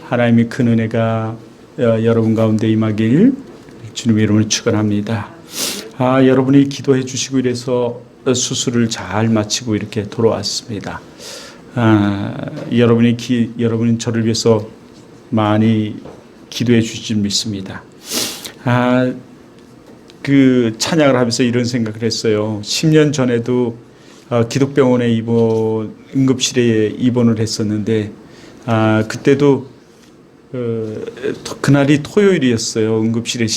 하나님의 큰 은혜가 여러분 가운데 임하길 주님의 이름으로 축원합니다. 여러분이 기도해 주시고 이래서 수술을 잘 마치고 이렇게 돌아왔습니다. 여러분이 저를 위해서 많이 기도해 주실 줄 믿습니다. 그 찬양을 하면서 이런 생각을 했어요. 10년 전에도 기독병원에 응급실에 입원을 했었는데, 그때도 그날이 토요일이었어요. 응급실에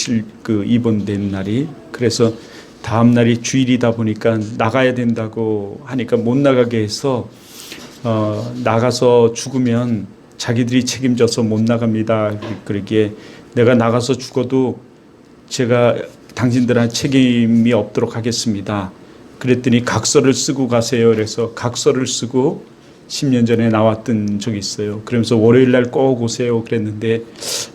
입원된 날이. 그래서 다음 날이 주일이다 보니까 나가야 된다고 하니까 못 나가게 해서 나가서 죽으면 자기들이 책임져서 못 나갑니다. 그러기에 내가 나가서 죽어도 제가 당신들한테 책임이 없도록 하겠습니다. 그랬더니 각서를 쓰고 가세요. 그래서 각서를 쓰고 10년 전에 나왔던 적이 있어요. 그러면서 월요일 날 꼭 오세요. 그랬는데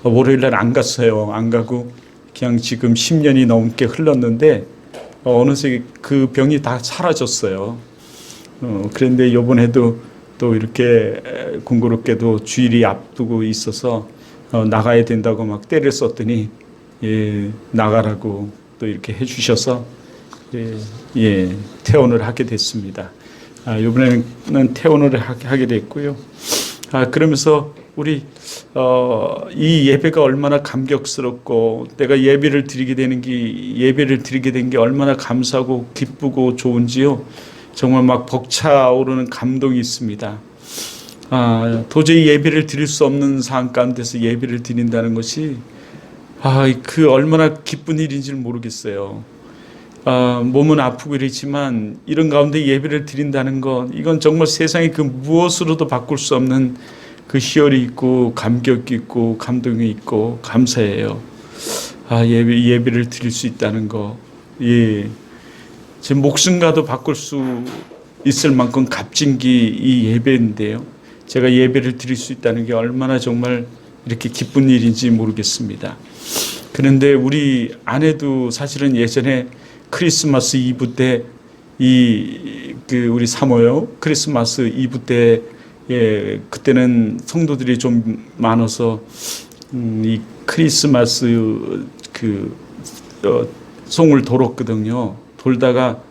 월요일 날 안 갔어요. 안 가고 그냥 지금 10년이 넘게 흘렀는데 어느새 그 병이 다 사라졌어요. 그런데 이번에도 또 이렇게 공교롭게도 주일이 앞두고 있어서 나가야 된다고 막 때를 썼더니 나가라고 또 이렇게 해주셔서 퇴원을 하게 됐습니다. 이번에는 퇴원을 하게 됐고요. 그러면서 우리 이 예배가 얼마나 감격스럽고 내가 예배를 드리게 된 게 얼마나 감사하고 기쁘고 좋은지요. 정말 막 벅차오르는 감동이 있습니다. 도저히 예배를 드릴 수 없는 상황 가운데서 예배를 드린다는 것이 그 얼마나 기쁜 일인지를 모르겠어요. 몸은 아프고 이러지만 이런 가운데 예배를 드린다는 것, 이건 정말 세상에 그 무엇으로도 바꿀 수 없는 그 희열이 있고 감격이 있고 감동이 있고 감사해요. 예배를 드릴 수 있다는 거, 제 목숨과도 바꿀 수 있을 만큼 값진 게 이 예배인데요. 제가 예배를 드릴 수 있다는 게 얼마나 정말 이렇게 기쁜 일인지 모르겠습니다. 그런데 우리 아내도 사실은 예전에 크리스마스 이브 때 우리 사모요 크리스마스 이브 때 그때는 성도들이 좀 많아서 이 크리스마스 송을 돌았거든요. 돌다가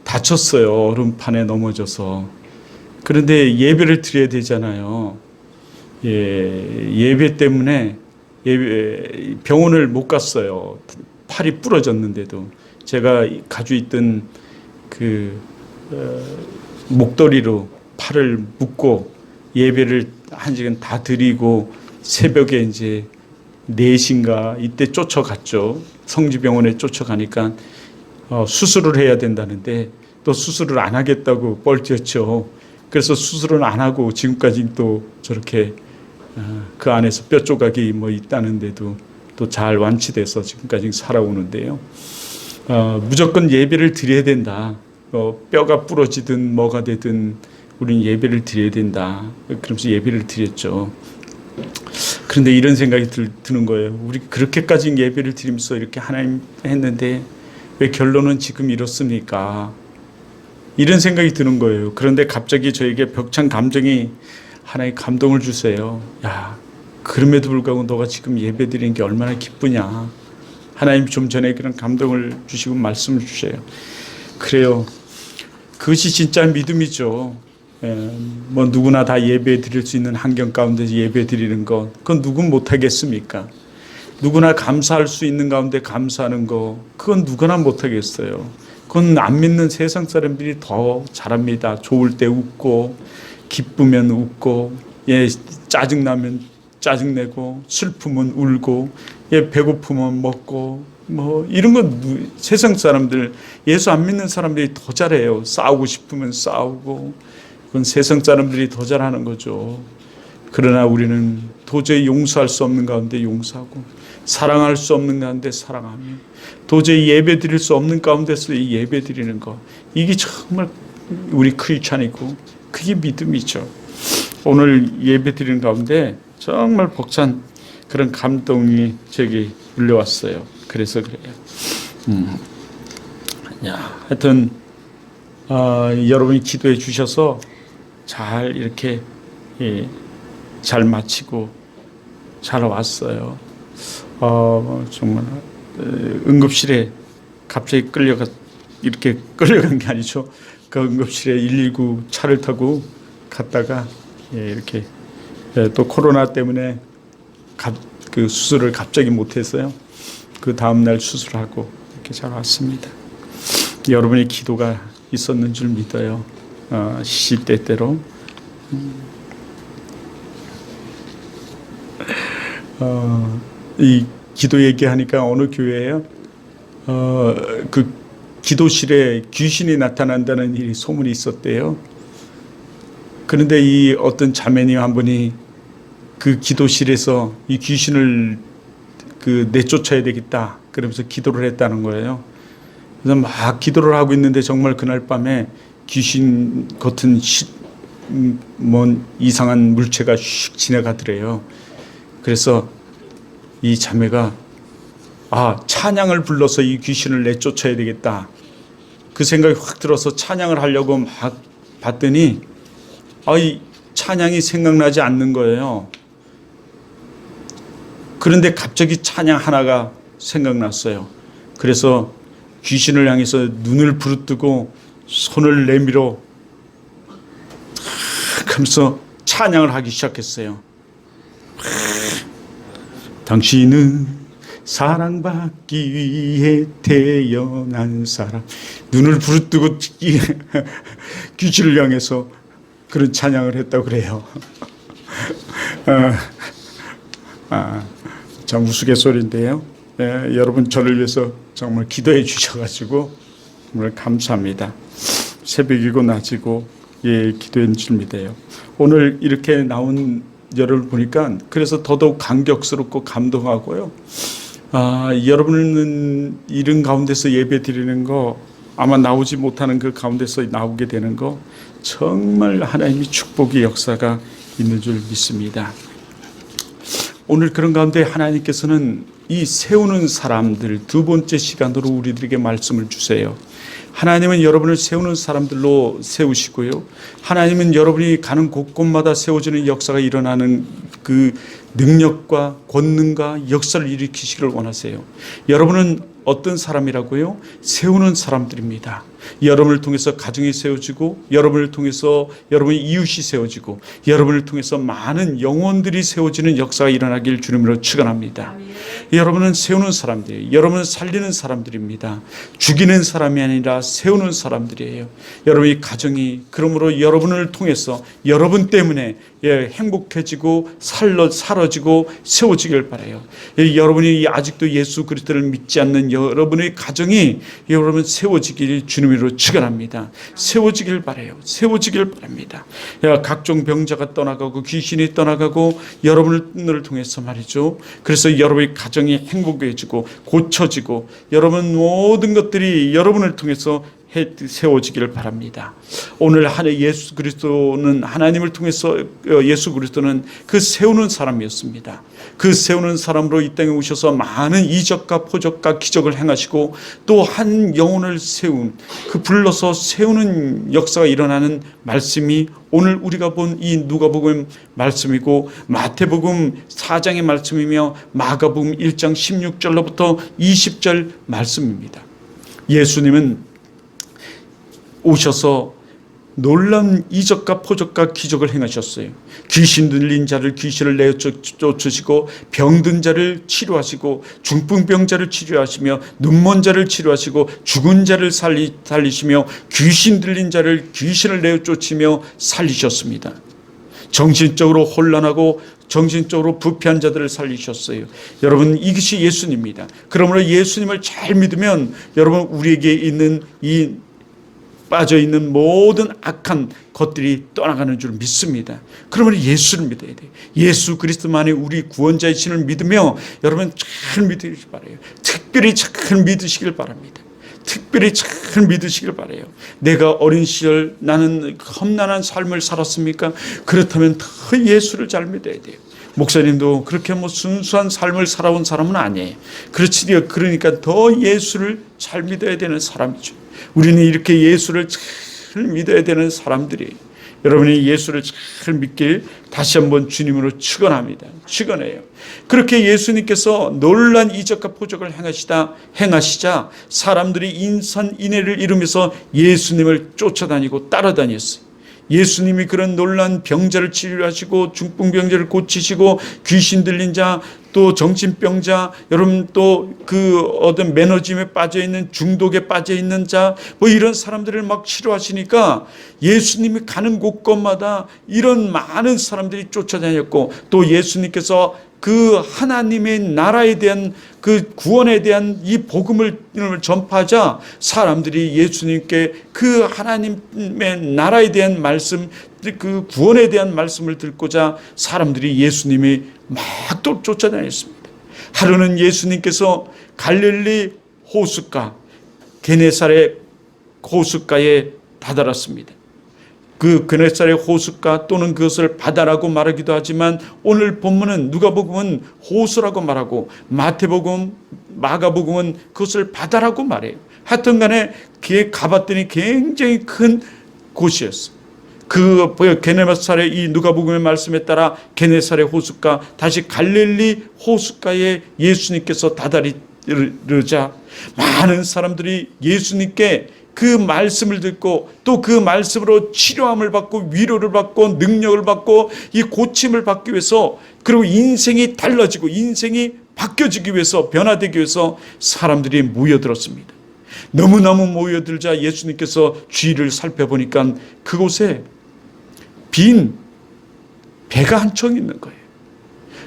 다쳤어요. 얼음판에 넘어져서. 그런데 예배를 드려야 되잖아요. 예배 때문에 병원을 못 갔어요. 팔이 부러졌는데도 제가 가지고 있던 목도리로 팔을 묶고 예배를 1시간 다 드리고 새벽에 이제 4시인가 이때 쫓아갔죠. 성지병원에 쫓아가니까 수술을 해야 된다는데 또 수술을 안 하겠다고 뻘뛰었죠. 그래서 수술은 안 하고 지금까지 또 저렇게 그 안에서 뼈 조각이 있다는데도 또 잘 완치돼서 지금까지 살아오는데요. 무조건 예배를 드려야 된다. 뼈가 부러지든 뭐가 되든 우리는 예배를 드려야 된다. 그러면서 예배를 드렸죠. 그런데 이런 생각이 드는 거예요. 우리 그렇게까지 예배를 드리면서 이렇게 하나님 했는데 왜 결론은 지금 이렇습니까? 이런 생각이 드는 거예요. 그런데 갑자기 저에게 벅찬 감정이 하나의 감동을 주세요. 그럼에도 불구하고 너가 지금 예배 드리는 게 얼마나 기쁘냐. 하나님 좀 전에 그런 감동을 주시고 말씀을 주셔요. 그래요. 그것이 진짜 믿음이죠. 누구나 다 예배 드릴 수 있는 환경 가운데서 예배 드리는 것, 그건 누군 못하겠습니까? 누구나 감사할 수 있는 가운데 감사하는 거, 그건 누구나 못하겠어요. 그건 안 믿는 세상 사람들이 더 잘합니다. 좋을 때 웃고, 기쁘면 웃고, 짜증나면 짜증내고, 슬프면 울고, 배고프면 먹고, 이런 건 세상 사람들, 예수 안 믿는 사람들이 더 잘해요. 싸우고 싶으면 싸우고, 그건 세상 사람들이 더 잘하는 거죠. 그러나 우리는 도저히 용서할 수 없는 가운데 용서하고, 사랑할 수 없는 가운데 사랑하며, 도저히 예배 드릴 수 없는 가운데서 이 예배 드리는 거, 이게 정말 우리 크리스찬이고 그게 믿음이죠. 오늘 예배 드리는 가운데 정말 벅찬 그런 감동이 저에게 울려왔어요. 그래서 그래요. 하여튼 여러분이 기도해 주셔서 잘 이렇게 잘 마치고 잘 왔어요. 정말 응급실에 갑자기 이렇게 끌려간 게 아니죠. 그 응급실에 119 차를 타고 갔다가 이렇게 또 코로나 때문에 그 수술을 갑자기 못했어요. 그 다음날 수술하고 이렇게 잘 왔습니다. 여러분의 기도가 있었는 줄 믿어요. 시시때때로. 이 기도 얘기하니까 어느 교회예요? 그 기도실에 귀신이 나타난다는 일이 소문이 있었대요. 그런데 이 어떤 자매님 한 분이 그 기도실에서 이 귀신을 내쫓아야 되겠다 그러면서 기도를 했다는 거예요. 그래서 막 기도를 하고 있는데 정말 그날 밤에 귀신 같은 이상한 물체가 슉 지나가더래요. 그래서 이 자매가 찬양을 불러서 이 귀신을 내쫓아야 되겠다 그 생각이 확 들어서 찬양을 하려고 막 봤더니 이 찬양이 생각나지 않는 거예요. 그런데 갑자기 찬양 하나가 생각났어요. 그래서 귀신을 향해서 눈을 부릅뜨고 손을 내밀어 하면서 찬양을 하기 시작했어요. 당신은 사랑받기 위해 태어난 사람. 눈을 부릅뜨고 귀신을 향해서 그런 찬양을 했다고 그래요. 참 우스갯소리인데요. 여러분 저를 위해서 정말 기도해 주셔가지고 정말 감사합니다. 새벽이고 낮이고 기도해 줄 믿어요. 오늘 이렇게 나온 여러분 보니까 그래서 더더욱 감격스럽고 감동하고요. 여러분은 이런 가운데서 예배 드리는 거 아마 나오지 못하는 그 가운데서 나오게 되는 거 정말 하나님의 축복의 역사가 있는 줄 믿습니다. 오늘 그런 가운데 하나님께서는 이 세우는 사람들 두 번째 시간으로 우리들에게 말씀을 주세요. 하나님은 여러분을 세우는 사람들로 세우시고요. 하나님은 여러분이 가는 곳곳마다 세워지는 역사가 일어나는 그 능력과 권능과 역사를 일으키시기를 원하세요. 여러분은 어떤 사람이라고요? 세우는 사람들입니다. 여러분을 통해서 가정이 세워지고 여러분을 통해서 여러분의 이웃이 세워지고 여러분을 통해서 많은 영혼들이 세워지는 역사가 일어나길 주님으로 축원합니다. 여러분은 세우는 사람들이에요. 여러분은 살리는 사람들입니다. 죽이는 사람이 아니라 세우는 사람들이에요. 여러분의 가정이 그러므로 여러분을 통해서 여러분 때문에 행복해지고 사라지고 세워지길 바라요. 여러분이 아직도 예수 그리스도를 믿지 않는 여러분의 가정이 여러분 세워지길 주님으로 축원합니다. 세워지길 바라요. 세워지길 바랍니다. 각종 병자가 떠나가고 귀신이 떠나가고 여러분을 통해서 말이죠. 그래서 여러분의 가정이 행복해지고 고쳐지고 여러분 모든 것들이 여러분을 통해서 세워지기를 바랍니다. 오늘 예수 그리스도는 하나님을 통해서 예수 그리스도는 그 세우는 사람이었습니다. 그 세우는 사람으로 이 땅에 오셔서 많은 이적과 표적과 기적을 행하시고 또 한 영혼을 그 불러서 세우는 역사가 일어나는 말씀이 오늘 우리가 본 이 누가복음 말씀이고 마태복음 4장의 말씀이며 마가복음 1장 16절로부터 20절 말씀입니다. 예수님은 오셔서 놀라운 이적과 표적과 기적을 행하셨어요. 귀신 들린 자를 귀신을 내쫓으시고 병든 자를 치료하시고 중풍병자를 치료하시며 눈먼 자를 치료하시고 죽은 자를 살리시며 귀신 들린 자를 귀신을 내쫓으며 살리셨습니다. 정신적으로 혼란하고 정신적으로 부패한 자들을 살리셨어요. 여러분 이것이 예수님입니다. 그러므로 예수님을 잘 믿으면 여러분 우리에게 있는 빠져있는 모든 악한 것들이 떠나가는 줄 믿습니다. 그러면 예수를 믿어야 돼요. 예수 그리스도만이 우리 구원자이신을 믿으며 여러분 잘 믿으시길 바라요. 특별히 잘 믿으시길 바랍니다. 특별히 잘 믿으시길 바라요. 내가 어린 시절 나는 험난한 삶을 살았습니까? 그렇다면 더 예수를 잘 믿어야 돼요. 목사님도 그렇게 순수한 삶을 살아온 사람은 아니에요. 그러니까 더 예수를 잘 믿어야 되는 사람이죠. 우리는 이렇게 예수를 잘 믿어야 되는 사람들이에요. 여러분이 예수를 잘 믿길 다시 한번 주님으로 축원합니다. 축원해요. 그렇게 예수님께서 놀란 이적과 표적을 행하시자 사람들이 인산인해를 이루면서 예수님을 쫓아다니고 따라다녔어요. 예수님이 그런 놀란 병자를 치료하시고 중풍병자를 고치시고 귀신 들린 자, 또 정신병자, 여러분 또 그 어떤 매너즘에 빠져 있는 중독에 빠져 있는 자, 뭐 이런 사람들을 막 치료하시니까 예수님이 가는 곳곳마다 이런 많은 사람들이 쫓아다녔고, 또 예수님께서 그 하나님의 나라에 대한 그 구원에 대한 이 복음을 전파하자 사람들이 예수님께 그 하나님의 나라에 대한 말씀, 그 구원에 대한 말씀을 듣고자 사람들이 예수님이 막 또 쫓아다녔습니다. 하루는 예수님께서 갈릴리 호숫가 게네사렛 호숫가에 다다랐습니다. 그 게네사렛 호숫가 또는 그것을 바다라고 말하기도 하지만 오늘 본문은 누가복음은 호수라고 말하고 마태복음, 마가복음은 그것을 바다라고 말해요. 하여튼 간에 그에 가봤더니 굉장히 큰 곳이었어요. 그 게네사렛, 이 누가복음의 말씀에 따라 게네사렛 호숫가, 다시 갈릴리 호숫가에 예수님께서 다다르자 많은 사람들이 예수님께 그 말씀을 듣고 또 그 말씀으로 치료함을 받고 위로를 받고 능력을 받고 이 고침을 받기 위해서, 그리고 인생이 달라지고 인생이 바뀌어지기 위해서, 변화되기 위해서 사람들이 모여들었습니다. 너무너무 모여들자 예수님께서 주위를 살펴보니까 그곳에 빈 배가 한 척 있는 거예요.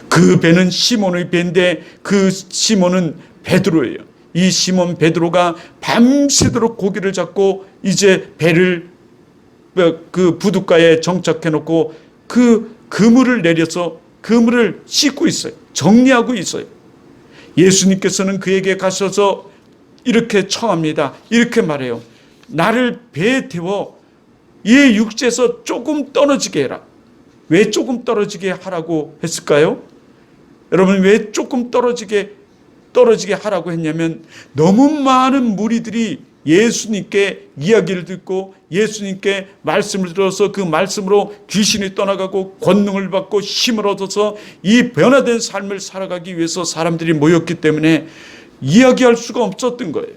그 배는 시몬의 배인데 그 시몬은 베드로예요. 이 시몬 베드로가 밤새도록 고기를 잡고 이제 배를 그 부둣가에 정착해 놓고 그 그물을 내려서 그물을 씻고 있어요. 정리하고 있어요. 예수님께서는 그에게 가셔서 이렇게 청합니다. 이렇게 말해요. 나를 배에 태워 이 육지에서 조금 떨어지게 해라. 왜 조금 떨어지게 하라고 했을까요? 여러분, 왜 조금 떨어지게 하라고 했냐면 너무 많은 무리들이 예수님께 이야기를 듣고 예수님께 말씀을 들어서 그 말씀으로 귀신이 떠나가고 권능을 받고 힘을 얻어서 이 변화된 삶을 살아가기 위해서 사람들이 모였기 때문에 이야기할 수가 없었던 거예요.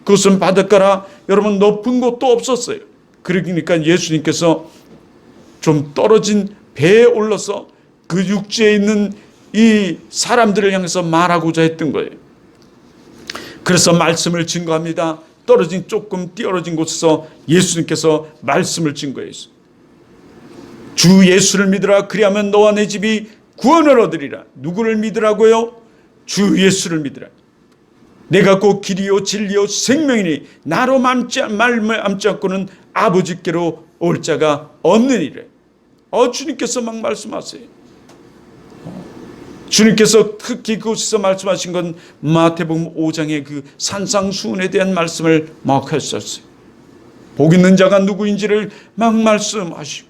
그것은 바닷가라 여러분 높은 곳도 없었어요. 그러니까 예수님께서 좀 떨어진 배에 올라서 그 육지에 있는 이 사람들을 향해서 말하고자 했던 거예요. 그래서 말씀을 증거합니다. 조금 떨어진 곳에서 예수님께서 말씀을 증거했어요. 주 예수를 믿으라. 그리하면 너와 내 집이 구원을 얻으리라. 누구를 믿으라고요? 주 예수를 믿으라. 내가 곧 길이요 진리요 생명이니 나로 남지 않고는 아버지께로 올 자가 없느니라. 주님께서 막 말씀하세요. 주님께서 특히 그곳에서 말씀하신 건 마태복음 5장의 그 산상수훈에 대한 말씀을 막 하셨어요. 복 있는 자가 누구인지를 막 말씀하시고,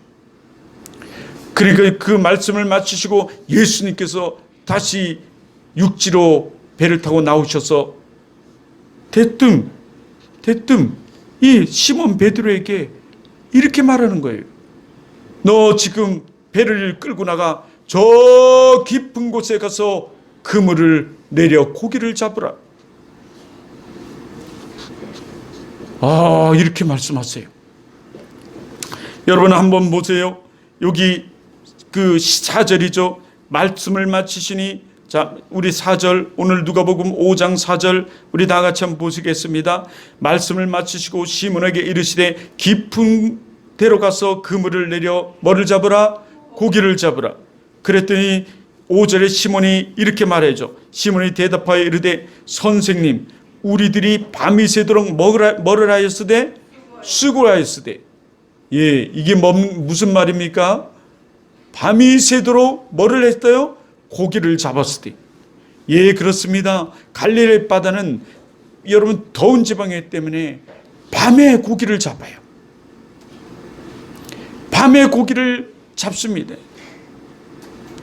그러니까 그 말씀을 마치시고 예수님께서 다시 육지로 배를 타고 나오셔서 대뜸 이 시몬 베드로에게 이렇게 말하는 거예요. 너 지금 배를 끌고 나가 저 깊은 곳에 가서 그물을 내려 고기를 잡으라. 이렇게 말씀하세요. 여러분 한번 보세요. 여기 그 4절이죠. 말씀을 마치시니, 자, 우리 4절, 오늘 누가복음 5장 4절 우리 다 같이 한번 보시겠습니다. 말씀을 마치시고 시몬에게 이르시되 깊은 데로 가서 그물을 내려 뭐를 잡으라? 고기를 잡으라. 그랬더니 5절에 시몬이 이렇게 말해줘. 시몬이 대답하여 이르되 선생님, 우리들이 밤이 새도록 뭐를 하였으되? 수고하였으되. 예, 이게 무슨 말입니까? 밤이 새도록 뭐를 했어요? 고기를 잡았으되. 예, 그렇습니다. 갈릴리 바다는 여러분 더운 지방이기 때문에 밤에 고기를 잡아요. 밤에 고기를 잡습니다.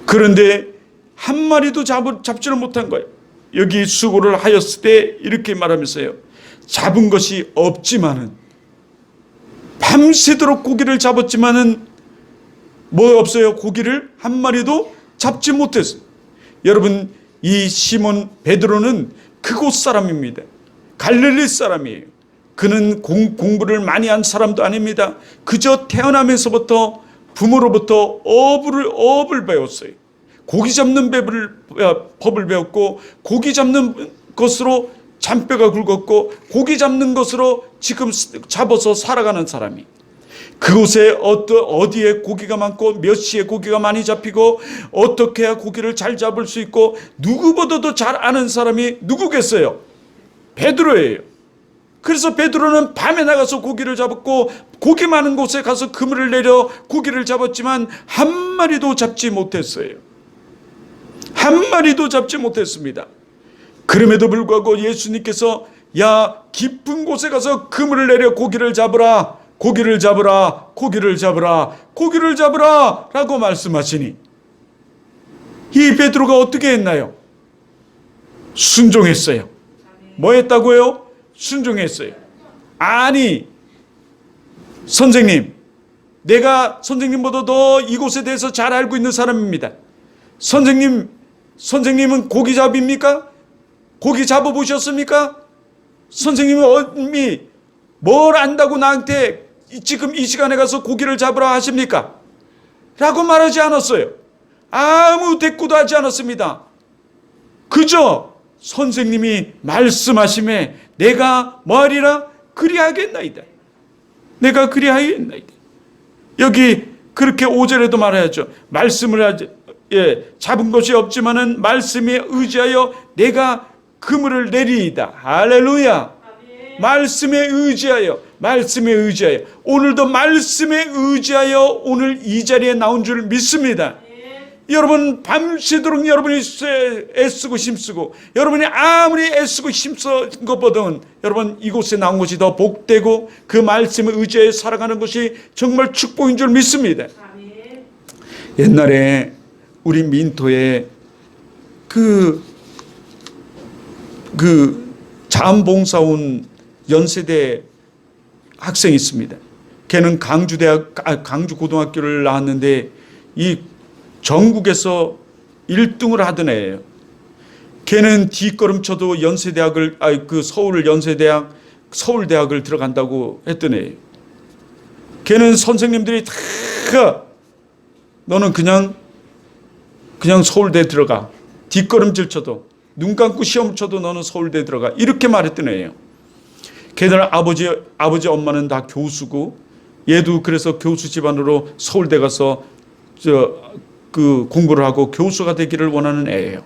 그런데 한 마리도 잡지를 못한 거예요. 여기 수고를 하였을 때 이렇게 말하면서요. 잡은 것이 없지만은 밤새도록 고기를 잡았지만은 뭐 없어요? 고기를 한 마리도 잡지 못했어요. 여러분, 이 시몬 베드로는 그곳 사람입니다. 갈릴리 사람이에요. 그는 공부를 많이 한 사람도 아닙니다. 그저 태어나면서부터 부모로부터 어업을 배웠어요. 고기 잡는 법을 배웠고, 고기 잡는 것으로 잔뼈가 굵었고, 고기 잡는 것으로 지금 잡아서 살아가는 사람이, 그곳에 어디에 고기가 많고 몇 시에 고기가 많이 잡히고 어떻게 해야 고기를 잘 잡을 수 있고 누구보다도 잘 아는 사람이 누구겠어요? 베드로예요. 그래서 베드로는 밤에 나가서 고기를 잡았고, 고기 많은 곳에 가서 그물을 내려 고기를 잡았지만 한 마리도 잡지 못했어요. 한 마리도 잡지 못했습니다. 그럼에도 불구하고 예수님께서 야, 깊은 곳에 가서 그물을 내려 고기를 잡으라, 고기를 잡으라, 고기를 잡으라, 고기를 잡으라 라고 말씀하시니 이 베드로가 어떻게 했나요? 순종했어요. 뭐 했다고요? 순종했어요. 아니, 선생님, 내가 선생님보다 더 이곳에 대해서 잘 알고 있는 사람입니다. 선생님은 고기잡입니까? 고기 잡아보셨습니까? 선생님이 뭘 안다고 나한테 지금 이 시간에 가서 고기를 잡으라 하십니까? 라고 말하지 않았어요. 아무 대꾸도 하지 않았습니다. 그저 선생님이 말씀하심에 내가 뭐하리라? 그리하겠나이다. 내가 그리하겠나이다. 여기 그렇게 5절에도 말해야죠. 말씀을 하지, 잡은 것이 없지만은 말씀에 의지하여 내가 그물을 내리이다. 할렐루야. 말씀에 의지하여, 말씀에 의지하여, 오늘도 말씀에 의지하여 오늘 이 자리에 나온 줄 믿습니다. 여러분, 밤새도록 여러분이 애쓰고 힘쓰고, 여러분이 아무리 애쓰고 힘쓴 것보다는 여러분 이곳에 나온 것이 더 복되고 그 말씀에 의지하여 살아가는 것이 정말 축복인 줄 믿습니다. 옛날에 우리 민토에 그 자원봉사원 연세대 학생이 있습니다. 걔는 강주고등학교를 나왔는데 이 전국에서 1등을 하던 애예요. 걔는 뒷걸음쳐도 서울대학을 들어간다고 했던 애예요. 걔는 선생님들이 다 너는 그냥 서울대 들어가. 뒷걸음질 쳐도, 눈 감고 시험 쳐도 너는 서울대 들어가. 이렇게 말했던 애예요. 걔들 아버지 엄마는 다 교수고, 얘도 그래서 교수 집안으로 서울대 가서 공부를 하고 교수가 되기를 원하는 애예요.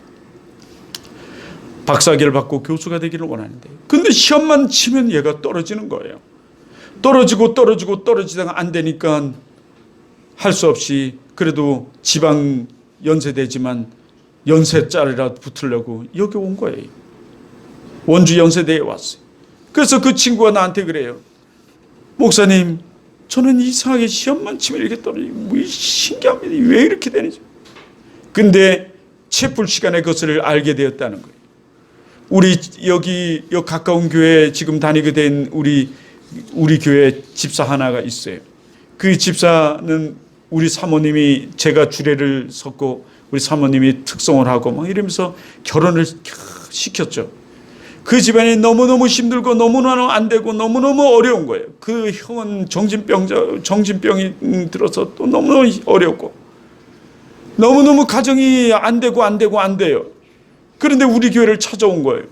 박사학위를 받고 교수가 되기를 원하는데, 근데 시험만 치면 얘가 떨어지는 거예요. 떨어지다가 안 되니까 할 수 없이 그래도 지방 연세대지만 연세짜리라도 붙으려고 여기 온 거예요. 원주 연세대에 왔어요. 그래서 그 친구가 나한테 그래요. 목사님, 저는 이상하게 시험만 치면 이렇게 떨어지고 신기합니다. 왜 이렇게 되는지. 근데 채플 시간에 그것을 알게 되었다는 거예요. 우리 여기 가까운 교회에 지금 다니게 된 우리 교회 집사 하나가 있어요. 그 집사는 우리 사모님이, 제가 주례를 섰고 우리 사모님이 특송을 하고 막 이러면서 결혼을 시켰죠. 그 집안이 너무너무 힘들고 너무너무 안 되고 너무너무 어려운 거예요. 그 형은 정신병이 들어서 또 너무너무 어렵고 너무너무 가정이 안 돼요. 그런데 우리 교회를 찾아온 거예요.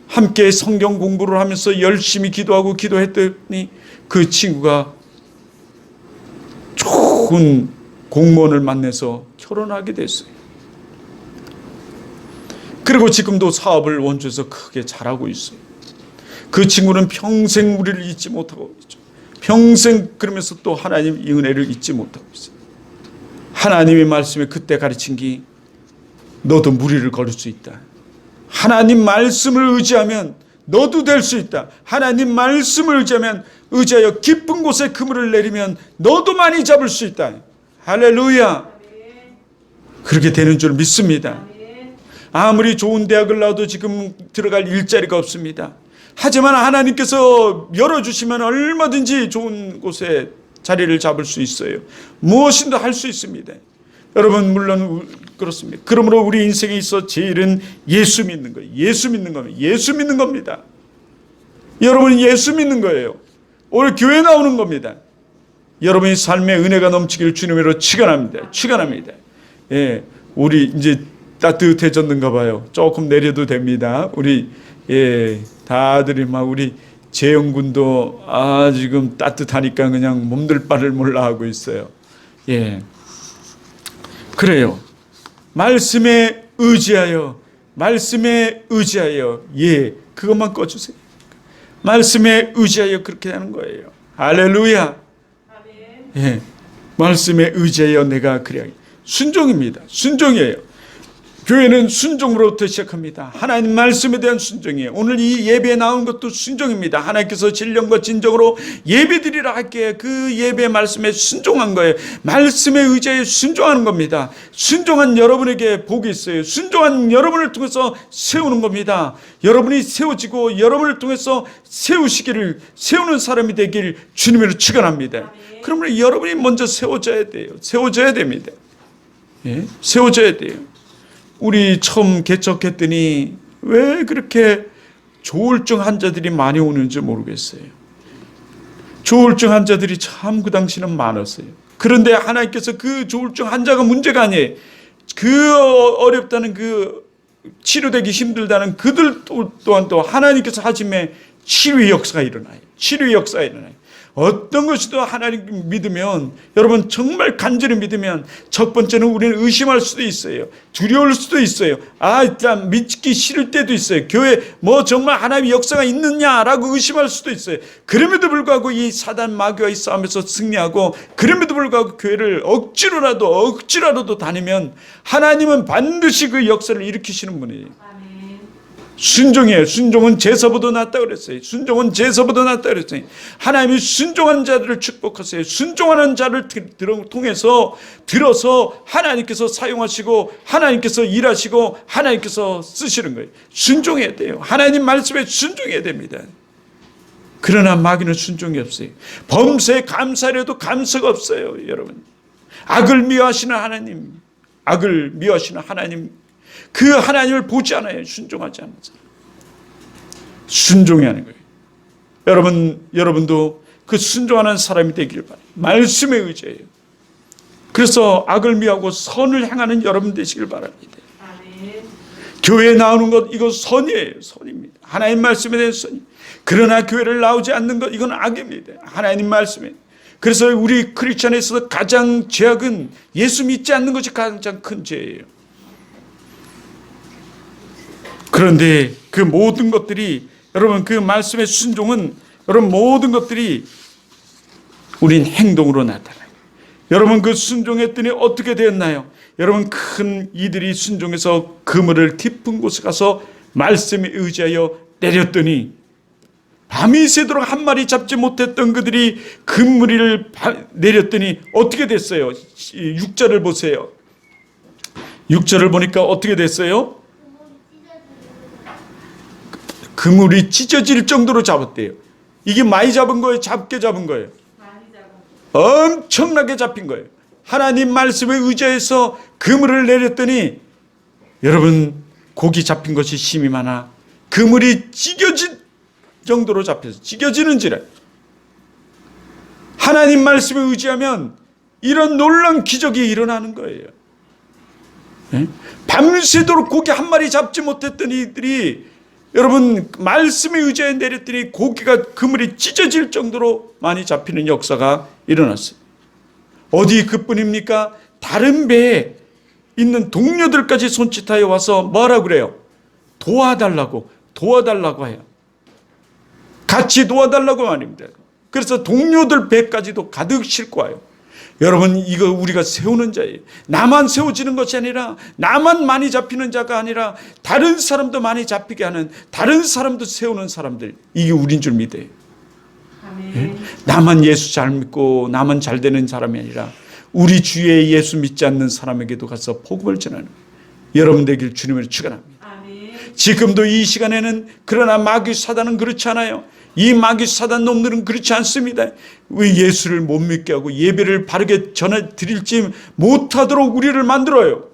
함께 성경 공부를 하면서 열심히 기도했더니 그 친구가 좋은 공무원을 만나서 결혼하게 됐어요. 그리고 지금도 사업을 원주에서 크게 잘하고 있어요. 그 친구는 평생 우리를 잊지 못하고 있죠. 평생 그러면서 또 하나님 이 은혜를 잊지 못하고 있어요. 하나님의 말씀에 그때 가르친 게 너도 무리를 걸을 수 있다. 하나님 말씀을 의지하면 너도 될 수 있다. 하나님 말씀을 의지하여 깊은 곳에 그물을 내리면 너도 많이 잡을 수 있다. 할렐루야. 그렇게 되는 줄 믿습니다. 아무리 좋은 대학을 나와도 지금 들어갈 일자리가 없습니다. 하지만 하나님께서 열어주시면 얼마든지 좋은 곳에 자리를 잡을 수 있어요. 무엇이든 할 수 있습니다. 여러분 물론 그렇습니다. 그러므로 우리 인생에 있어 제일은 예수 믿는 거예요. 예수 믿는 겁니다. 예수 믿는 겁니다. 여러분이 예수 믿는 거예요. 오늘 교회 나오는 겁니다. 여러분의 삶에 은혜가 넘치길 주님으로 축원합니다. 축원합니다. 예, 우리 이제 따뜻해졌는가 봐요. 조금 내려도 됩니다. 우리 다들 막 우리 재영군도 지금 따뜻하니까 그냥 몸둘 바를 몰라 하고 있어요. 예, 그래요. 말씀에 의지하여, 말씀에 의지하여, 그것만 꺼주세요. 말씀에 의지하여 그렇게 하는 거예요. 할렐루야. 예, 말씀에 의지하여 내가 그래야. 순종입니다. 순종이에요. 교회는 순종으로부터 시작합니다. 하나님 말씀에 대한 순종이에요. 오늘 이 예배에 나온 것도 순종입니다. 하나님께서 진령과 진정으로 예배드리라 할게 그 예배 말씀에 순종한 거예요. 말씀에 의지하여 순종하는 겁니다. 순종한 여러분에게 복이 있어요. 순종한 여러분을 통해서 세우는 겁니다. 여러분이 세워지고 여러분을 통해서 세우는 사람이 되길 주님으로 축원합니다. 그러면 여러분이 먼저 세워져야 돼요. 세워져야 됩니다. 예? 세워져야 돼요. 우리 처음 개척했더니 왜 그렇게 조울증 환자들이 많이 오는지 모르겠어요. 조울증 환자들이 참 그 당시는 많았어요. 그런데 하나님께서 그 조울증 환자가 문제가 아니에요. 그 어렵다는 그 치료되기 힘들다는 그들 또한 또 하나님께서 하심에 치료의 역사가 일어나요. 치료의 역사가 일어나요. 어떤 것이도 하나님 믿으면, 여러분 정말 간절히 믿으면 첫 번째는 우리는 의심할 수도 있어요. 두려울 수도 있어요. 일단 믿기 싫을 때도 있어요. 교회 정말 하나님의 역사가 있느냐라고 의심할 수도 있어요. 그럼에도 불구하고 이 사단 마귀와의 싸움에서 승리하고, 그럼에도 불구하고 교회를 억지로라도 다니면 하나님은 반드시 그 역사를 일으키시는 분이에요. 순종이에요. 순종은 제사보다 낫다 그랬어요. 순종은 제사보다 낫다 그랬어요. 하나님이 순종한 자들을 축복하세요. 순종하는 자를 통해서 들어서 하나님께서 사용하시고 하나님께서 일하시고 하나님께서 쓰시는 거예요. 순종해야 돼요. 하나님 말씀에 순종해야 됩니다. 그러나 마귀는 순종이 없어요. 범사에 감사해도 감사가 없어요. 여러분, 악을 미워하시는 하나님, 그 하나님을 보지 않아요. 순종하지 않아서. 순종해야 하는 거예요. 여러분도 그 순종하는 사람이 되길 바라요. 말씀에 의지해요. 그래서 악을 미워하고 선을 행하는 여러분 되시길 바랍니다. 아멘. 교회에 나오는 것, 이거 선이에요. 선입니다. 하나님 말씀에 대한 선이. 그러나 교회를 나오지 않는 것, 이건 악입니다. 하나님 말씀에. 그래서 우리 크리스천에서 가장 죄악은 예수 믿지 않는 것이 가장 큰 죄예요. 그런데 그 모든 것들이, 여러분 그 말씀의 순종은, 여러분 모든 것들이 우린 행동으로 나타나요. 여러분 그 순종했더니 어떻게 되었나요? 여러분 큰 이들이 순종해서 그물을 깊은 곳에 가서 말씀에 의지하여 내렸더니 밤이 새도록 한 마리 잡지 못했던 그들이 그물을 내렸더니 어떻게 됐어요? 6절을 보세요. 6절을 보니까 어떻게 됐어요? 그물이 찢어질 정도로 잡았대요. 이게 많이 잡은 거예요? 작게 잡은 거예요? 많이 잡은. 엄청나게 잡힌 거예요. 하나님 말씀에 의지해서 그물을 내렸더니 여러분 고기 잡힌 것이 힘이 많아 그물이 찢어질 정도로 잡혀서 찢어지는지라. 하나님 말씀에 의지하면 이런 놀라운 기적이 일어나는 거예요. 밤새도록 고기 한 마리 잡지 못했던 이들이 여러분 말씀에 의지해 내렸더니 고기가 그물이 찢어질 정도로 많이 잡히는 역사가 일어났어요. 어디 그뿐입니까? 다른 배에 있는 동료들까지 손짓하여 와서 뭐라고 그래요? 도와달라고 해요. 같이 도와달라고 말입니다. 그래서 동료들 배까지도 가득 싣고 와요. 여러분 이거 우리가 세우는 자예요. 나만 세워지는 것이 아니라, 나만 많이 잡히는 자가 아니라 다른 사람도 많이 잡히게 하는, 다른 사람도 세우는 사람들, 이게 우린 줄 믿어요. 아멘. 나만 예수 잘 믿고 나만 잘 되는 사람이 아니라 우리 주위에 예수 믿지 않는 사람에게도 가서 복음을 전하는 여러분 되길 주님을 축원합니다. 지금도 이 시간에는 그러나 마귀 사단은 그렇지 않아요. 이 마귀 사단 놈들은 그렇지 않습니다. 왜 예수를 못 믿게 하고 예배를 바르게 전해 드릴지 못하도록 우리를 만들어요.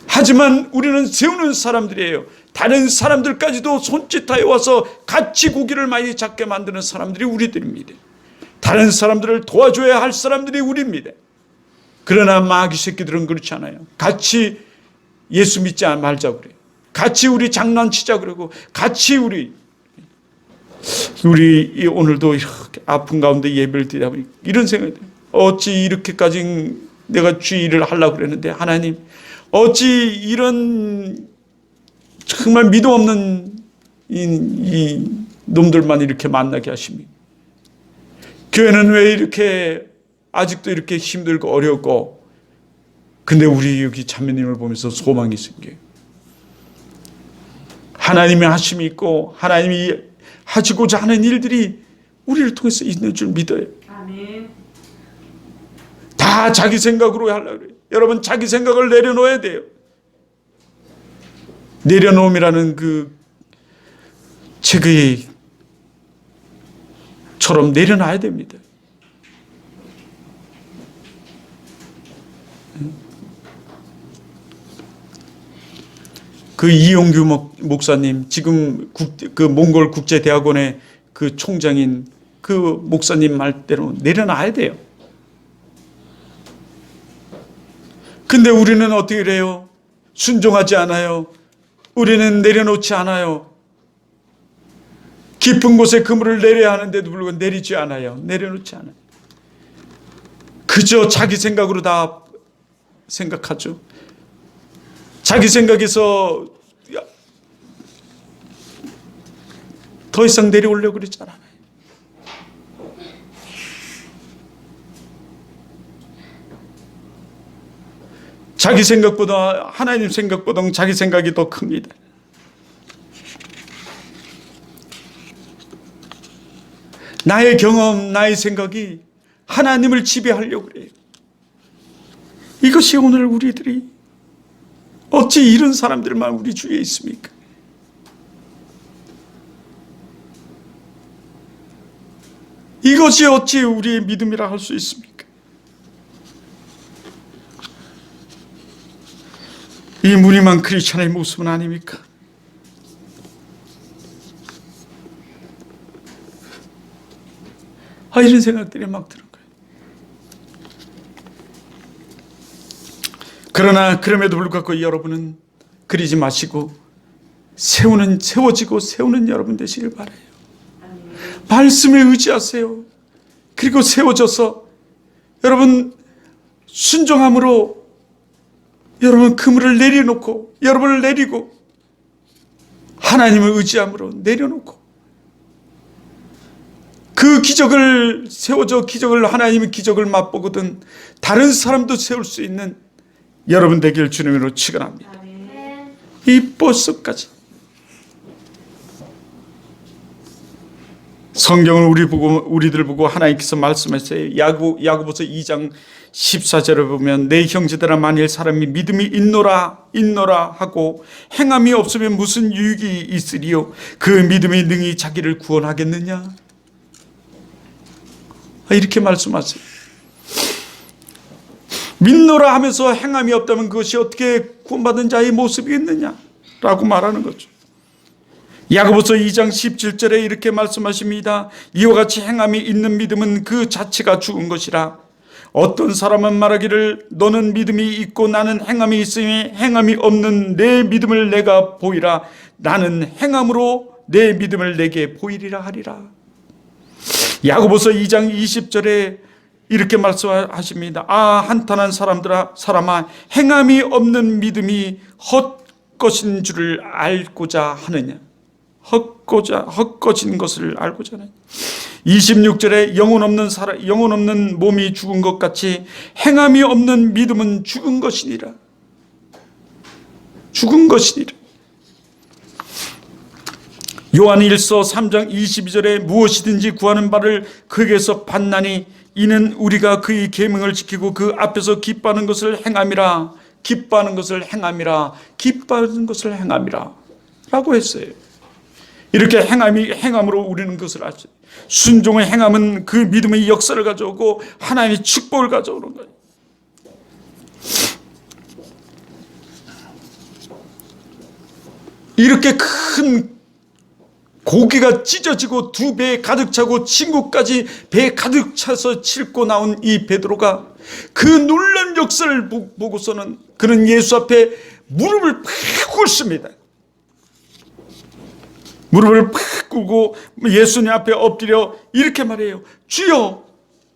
하지만 우리는 세우는 사람들이에요. 다른 사람들까지도 손짓하여 와서 같이 고기를 많이 잡게 만드는 사람들이 우리들입니다. 다른 사람들을 도와줘야 할 사람들이 우리입니다. 그러나 마귀 새끼들은 그렇지 않아요. 같이 예수 믿지 말자고 그래요. 같이 우리 장난치자 그러고 같이 우리 오늘도 이렇게 아픈 가운데 예배를 드리다 보니 이런 생각이 들어요. 어찌 이렇게까지 내가 주의를 하려고 그랬는데 하나님 어찌 이런 정말 믿음 없는 이 놈들만 이렇게 만나게 하십니까? 교회는 왜 이렇게 아직도 이렇게 힘들고 어렵고 근데 우리 여기 자매님을 보면서 소망이 생겨요. 하나님의 하심이 있고 하나님이 하시고자 하는 일들이 우리를 통해서 있는 줄 믿어요. 아멘. 다 자기 생각으로 하려고 그래요. 여러분 자기 생각을 내려놓아야 돼요. 내려놓음이라는 그 책의 처럼 내려놔야 됩니다. 그 이용규 목사님 지금 그 몽골 국제대학원의 그 총장인 그 목사님 말대로 내려놔야 돼요. 근데 우리는 어떻게 해요? 순종하지 않아요. 우리는 내려놓지 않아요. 깊은 곳에 그물을 내려야 하는데도 불구하고 내리지 않아요. 내려놓지 않아요. 그저 자기 생각으로 다 생각하죠. 자기 생각에서 더 이상 내려오려고 그러지 않아요. 자기 생각보다 하나님 생각보다 자기 생각이 더 큽니다. 나의 경험, 나의 생각이 하나님을 지배하려고 그래요. 이것이 오늘 우리들이 어찌 이런 사람들만 우리 주위에 있습니까? 이것이 어찌 우리의 믿음이라 할 수 있습니까? 이 무늬만 크리스찬의 모습은 아닙니까? 이런 생각들이 막 드는 거예요. 그러나 그럼에도 불구하고 여러분은 그러지 마시고 세워지고 세우는 여러분 되시길 바라요. 말씀에 의지하세요. 그리고 세워져서 여러분 순종함으로 여러분 그물을 내려놓고 여러분을 내리고 하나님을 의지함으로 내려놓고 그 기적을 세워져 하나님의 기적을 맛보거든 다른 사람도 세울 수 있는 여러분 되길 주님으로 축원합니다. 이 모습까지 성경을 우리들 보고 하나님께서 말씀하세요. 야고보서 2장 14절을 보면 내 형제들아 만일 사람이 믿음이 있노라 하고 행함이 없으면 무슨 유익이 있으리요? 그 믿음이 능히 자기를 구원하겠느냐? 이렇게 말씀하세요. 믿노라 하면서 행함이 없다면 그것이 어떻게 구원받은 자의 모습이겠느냐라고 말하는 거죠. 야고보서 2장 17절에 이렇게 말씀하십니다. 이와 같이 행함이 있는 믿음은 그 자체가 죽은 것이라. 어떤 사람은 말하기를 너는 믿음이 있고 나는 행함이 있으니 행함이 없는 내 믿음을 내가 보이라. 나는 행함으로 내 믿음을 내게 보이리라 하리라. 야고보서 2장 20절에 이렇게 말씀하십니다. 한탄한 사람아 행함이 없는 믿음이 헛것인 줄을 알고자 하느냐. 헛것인 것을 알고자 하느냐. 26절에 영혼 없는 몸이 죽은 것 같이 행함이 없는 믿음은 죽은 것이니라. 죽은 것이니라. 요한 1서 3장 22절에 무엇이든지 구하는 바를 그에게서 받나니 이는 우리가 그의 계명을 지키고 그 앞에서 기뻐하는 것을 행함이라. 기뻐하는 것을 행함이라. 기뻐하는 것을 행함이라. 라고 했어요. 이렇게 행함으로 우리는 그것을 알죠. 순종의 행함은 그 믿음의 역사를 가져오고 하나님의 축복을 가져오는 거예요. 이렇게 큰 고기가 찢어지고 두 배에 가득 차고 친구까지 배에 가득 차서 싣고 나온 이 베드로가 그 놀라운 역사를 보고서는 그는 예수 앞에 무릎을 팍 꿇습니다. 무릎을 팍 꿇고 예수님 앞에 엎드려 이렇게 말해요. 주여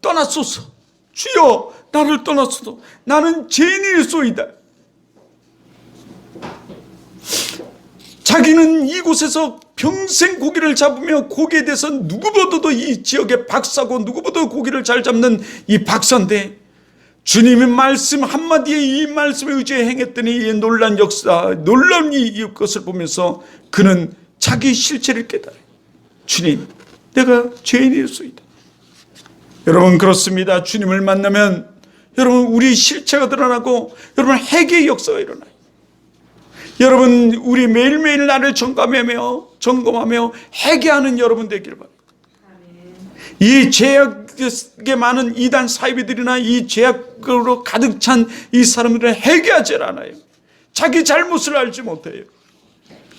떠났소서. 주여 나를 떠났소서. 나는 죄인이소이다. 자기는 이곳에서 평생 고기를 잡으며 고기에 대해서 누구보다도 이 지역의 박사고 누구보다도 고기를 잘 잡는 이 박사인데 주님의 말씀 한마디에 이 말씀에 의지해 행했더니 이 놀라운 역사, 놀라운 이것을 보면서 그는 자기 실체를 깨달아요. 주님, 내가 죄인이었소이다. 여러분 그렇습니다. 주님을 만나면 여러분 우리 실체가 드러나고 여러분 회개의 역사가 일어나요. 여러분 우리 매일매일 나를 점검하며 회개하는 여러분 되기를 바랍니다. 이 죄악에 많은 이단 사이비들이나 이 죄악으로 가득 찬 이 사람들은 회개하지 않아요. 자기 잘못을 알지 못해요.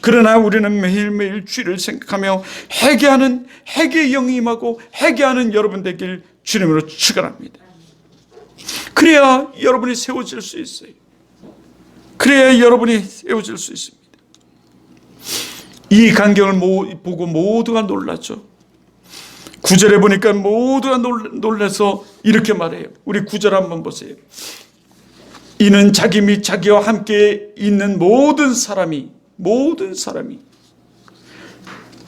그러나 우리는 매일매일 주를 생각하며 회개의 영이 임하고 회개하는 여러분 되길 주님으로 축원합니다. 그래야 여러분이 세워질 수 있어요. 그래야 여러분이 세워질 수 있습니다. 이 광경을 보고 모두가 놀랐죠. 9절에 보니까 모두가 놀라서 이렇게 말해요. 우리 9절 한번 보세요. 이는 자기 및 자기와 함께 있는 모든 사람이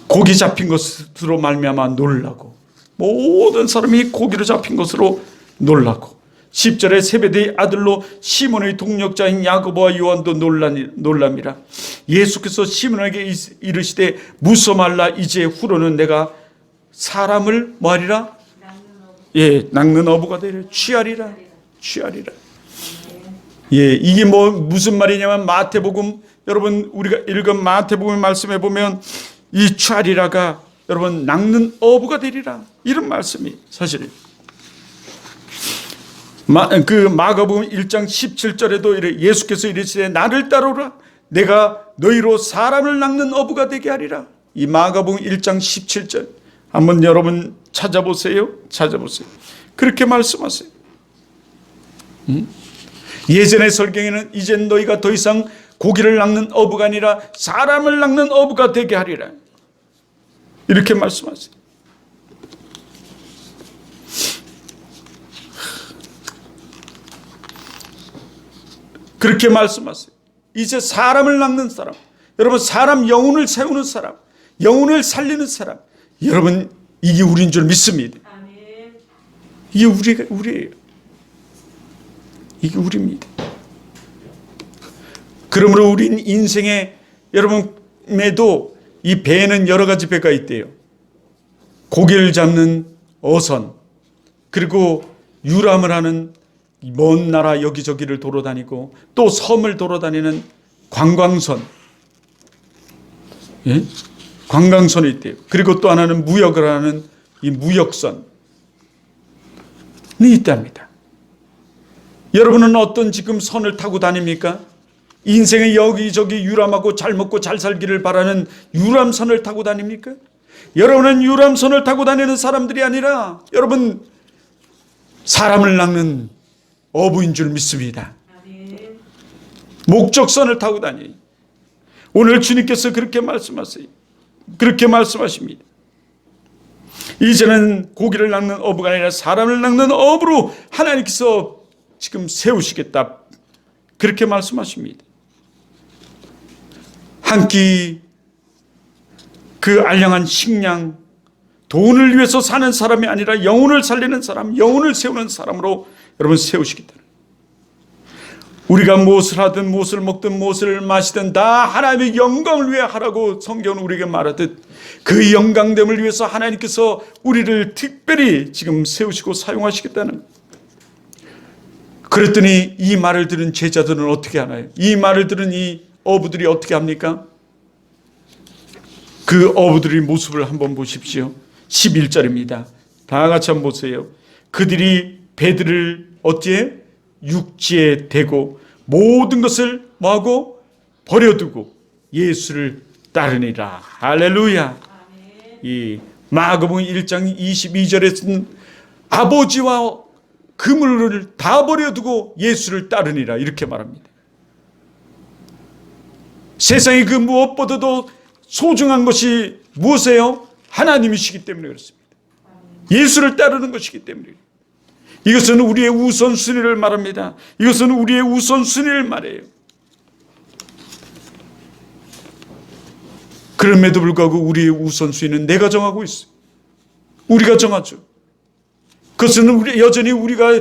고기 잡힌 것으로 말미암아 놀라고, 모든 사람이 고기로 잡힌 것으로 놀라고, 10절에 세베대의 아들로 시몬의 동력자인 야고보와 요한도 놀람이라. 예수께서 시몬에게 이르시되 무서 말라. 이제 후로는 내가 사람을 뭐하리라? 낚는 어부가 되리라. 취하리라. 이게 무슨 말이냐면 마태복음, 여러분 우리가 읽은 마태복음 말씀해 보면 이 취하리라가 여러분 낚는 어부가 되리라, 이런 말씀이 사실이에요. 그 마가복음 1장 17절에도 이래 예수께서 이르시되 나를 따르라. 내가 너희로 사람을 낚는 어부가 되게 하리라. 이 마가복음 1장 17절 한번 여러분 찾아보세요. 그렇게 말씀하세요. 예전의 설경에는 이젠 너희가 더 이상 고기를 낚는 어부가 아니라 사람을 낚는 어부가 되게 하리라, 이렇게 말씀하세요. 그렇게 말씀하세요. 이제 사람을 낚는 사람, 여러분 사람 영혼을 세우는 사람, 영혼을 살리는 사람, 여러분 이게 우리인 줄 믿습니다. 이게 우리예요. 이게 우리입니다. 그러므로 우린 인생에 여러분에도 이 배에는 여러 가지 배가 있대요. 고기를 잡는 어선, 그리고 유람을 하는 먼 나라 여기저기를 돌아다니고 또 섬을 돌아다니는 관광선, 관광선이 있대요. 그리고 또 하나는 무역을 하는 이 무역선이 있답니다. 여러분은 어떤 지금 선을 타고 다닙니까? 인생에 여기저기 유람하고 잘 먹고 잘 살기를 바라는 유람선을 타고 다닙니까? 여러분은 유람선을 타고 다니는 사람들이 아니라 여러분 사람을 낚는 어부인 줄 믿습니다. 목적선을 타고 다니. 오늘 주님께서 그렇게 말씀하세요. 그렇게 말씀하십니다. 이제는 고기를 낚는 어부가 아니라 사람을 낚는 어부로 하나님께서 지금 세우시겠다, 그렇게 말씀하십니다. 한 끼 그 알량한 식량, 돈을 위해서 사는 사람이 아니라 영혼을 살리는 사람, 영혼을 세우는 사람으로 여러분 세우시겠다. 우리가 무엇을 하든 무엇을 먹든 무엇을 마시든 다 하나님의 영광을 위해 하라고 성경은 우리에게 말하듯 그 영광됨을 위해서 하나님께서 우리를 특별히 지금 세우시고 사용하시겠다는. 그랬더니 이 말을 들은 제자들은 어떻게 하나요? 이 말을 들은 이 어부들이 어떻게 합니까? 그 어부들의 모습을 한번 보십시오. 11절입니다. 다 같이 한번 보세요. 그들이 배들을 어찌해? 육지에 대고 모든 것을 뭐하고? 버려두고 예수를 따르니라. 할렐루야. 이 마가복음 1장 22절에서는 아버지와 그물을 다 버려두고 예수를 따르니라 이렇게 말합니다. 세상에 그 무엇보다도 소중한 것이 무엇이에요? 하나님이시기 때문에 그렇습니다. 예수를 따르는 것이기 때문에. 이것은 우리의 우선순위를 말합니다. 이것은 우리의 우선순위를 말해요. 그럼에도 불구하고 우리의 우선순위는 내가 정하고 있어요. 우리가 정하죠. 그것은 여전히 우리가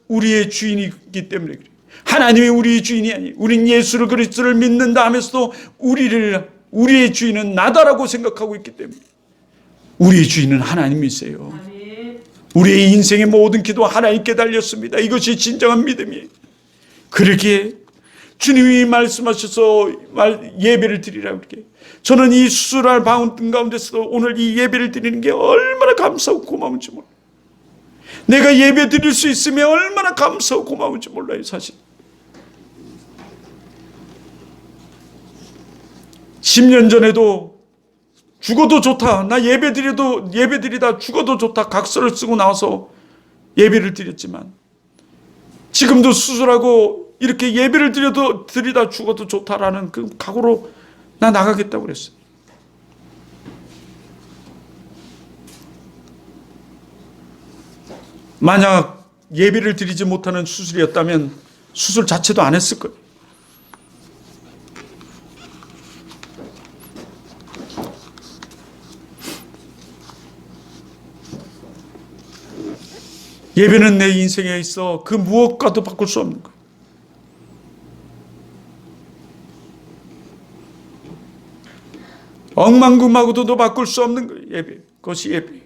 우리의 주인이기 때문에 그래요. 하나님이 우리의 주인이 아니에요. 우린 예수를 그리스도를 믿는다 하면서도 우리의 주인은 나다라고 생각하고 있기 때문에. 우리의 주인은 하나님이세요. 우리의 인생의 모든 기도 하나님께 달렸습니다. 이것이 진정한 믿음이에요. 그러기에 주님이 말씀하셔서 예배를 드리라고 그렇게. 저는 이 수술할 방언 가운데서도 오늘 이 예배를 드리는 게 얼마나 감사하고 고마운지 몰라요. 내가 예배 드릴 수 있으면 얼마나 감사하고 고마운지 몰라요, 사실. 10년 전에도 죽어도 좋다. 나 예배드리다 죽어도 좋다. 각서를 쓰고 나와서 예배를 드렸지만 지금도 수술하고 이렇게 예배를 드리다 죽어도 좋다라는 그 각오로 나 나가겠다고 그랬어요. 만약 예배를 드리지 못하는 수술이었다면 수술 자체도 안 했을 거예요. 예배는 내 인생에 있어 그 무엇과도 바꿀 수 없는 거예요. 억만금하고도 바꿀 수 없는 거예요. 예배. 그것이 예배.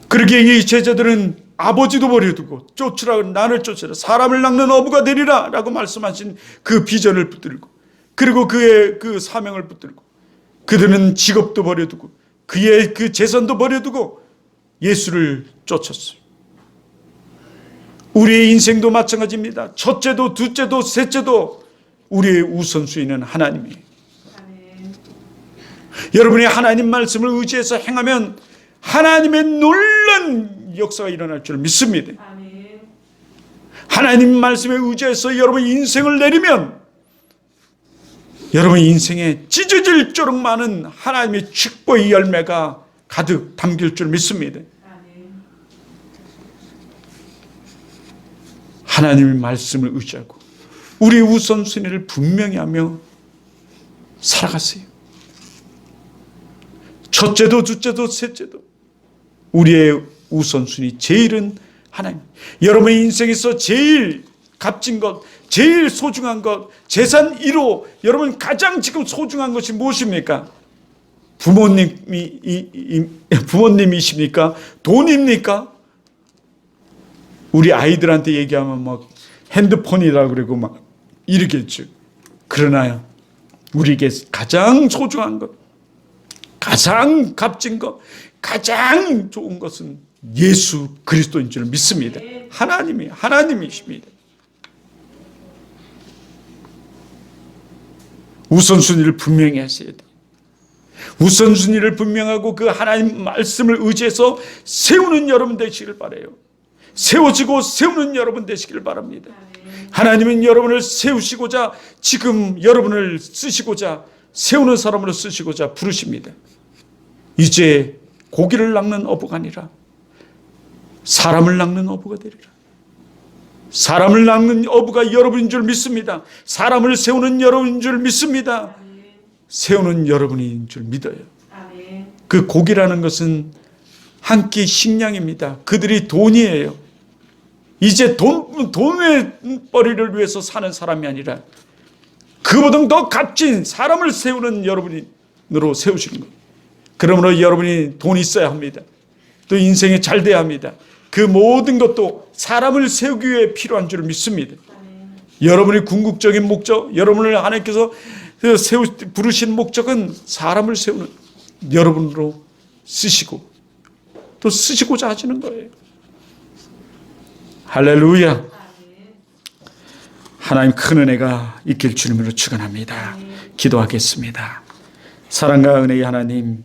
그러기에 이 제자들은 아버지도 버려두고 쫓으라, 나를 쫓으라, 사람을 낚는 어부가 되리라 라고 말씀하신 그 비전을 붙들고, 그리고 그의 그 사명을 붙들고, 그들은 직업도 버려두고 그의 그 재산도 버려두고 예수를 쫓았어요. 우리의 인생도 마찬가지입니다. 첫째도 둘째도 셋째도 우리의 우선순위는 하나님이에요. 여러분이 하나님 말씀을 의지해서 행하면 하나님의 놀라운 역사가 일어날 줄 믿습니다. 하나님 말씀에 의지해서 여러분 인생을 내리면 여러분 인생에 찢어질 조록 많은 하나님의 축복의 열매가 가득 담길 줄 믿습니다. 하나님의 말씀을 의지하고 우리의 우선순위를 분명히 하며 살아가세요. 첫째도 둘째도 셋째도 우리의 우선순위 제일은 하나님. 여러분의 인생에서 제일 값진 것, 제일 소중한 것, 재산 1호, 여러분 가장 지금 소중한 것이 무엇입니까? 부모님이십니까? 돈입니까? 우리 아이들한테 얘기하면 막 핸드폰이라고 그러고 막 이러겠죠. 그러나 우리에게 가장 소중한 것, 가장 값진 것, 가장 좋은 것은 예수 그리스도인 줄 믿습니다. 하나님이십니다. 우선순위를 분명히 하셔야 돼요. 우선순위를 분명하고 그 하나님 말씀을 의지해서 세우는 여러분 되시길 바라요. 세워지고 세우는 여러분 되시길 바랍니다. 하나님은 여러분을 세우시고자, 지금 여러분을 쓰시고자, 세우는 사람으로 쓰시고자 부르십니다. 이제 고기를 낚는 어부가 아니라 사람을 낚는 어부가 되리라. 사람을 낚는 어부가 여러분인 줄 믿습니다. 사람을 세우는 여러분인 줄 믿습니다. 세우는 여러분인 줄 믿어요. 그 고기라는 것은 한 끼 식량입니다. 그들이 돈이에요. 이제 돈의 벌이를 위해서 사는 사람이 아니라 그보다 더 값진 사람을 세우는 여러분으로 세우시는 거예요. 그러므로 여러분이 돈이 있어야 합니다. 또 인생이 잘 돼야 합니다. 그 모든 것도 사람을 세우기 위해 필요한 줄 믿습니다. 여러분의 궁극적인 목적, 여러분을 하나님께서 부르신 목적은 사람을 세우는 여러분으로 쓰시고 또 쓰시고자 하시는 거예요. 할렐루야. 하나님 큰 은혜가 있길 주님으로 축원합니다. 기도하겠습니다. 사랑과 은혜의 하나님,